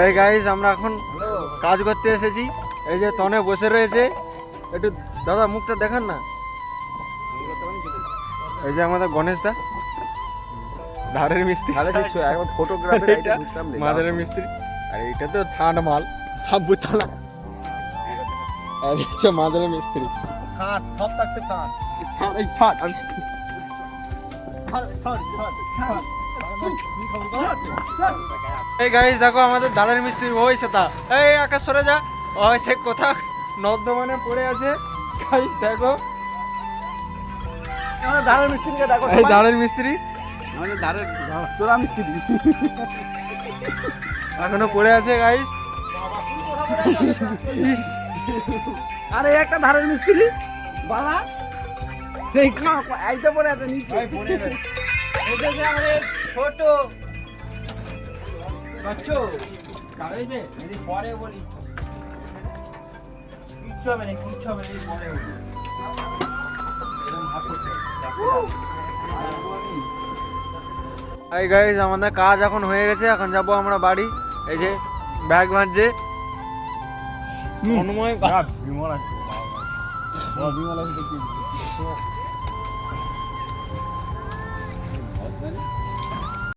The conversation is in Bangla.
এই গাইস আমরা এখন কাজ করতে এসেছি। এই যে তনে বসে রয়েছে, একটু দাদা মুখটা দেখান না। এই যে আমাদের গণেশ দা, ধারের মিস্ত্রি, ফটোগ্রাফার মাদারের মিস্ত্রি। আর এইটা তো ছাঁট মাল, সব বুঝলা। আর হচ্ছে মাদারের মিস্ত্রি। ছাড় সব থাকতে ছাড়। এই গাইস দেখো আমাদের দাঁড়ের মিস্ত্রি ওই সেটা। এই আকাশ সরে যা, ওই সে কোথা নর্দমানে পড়ে আছে। গাইস দেখো আমাদের ধারের মিস্ত্রিকে দেখো। এই দাঁড়ের মিস্ত্রি আমাদের ধারের চোরা মিস্ত্রি এখনো পড়ে আছে গাইস। আরে একটা ধারের মিস্ত্রি বালা সেই আইতে পড়ে আছে নিচে। এটা যে আমাদের ছোট বাচ্চো কারে দে এদি পরে বলিস কিচ্ছু হবে না পরে বলিস এরকম ভাব করতে এই গাইস আমাদের কাজ এখন হয়ে গেছে, এখন যাব আমরা বাড়ি। এই যে ব্যাগ ভাঁজছে অনুময়। বিমল আছে বিমল আছে দেখি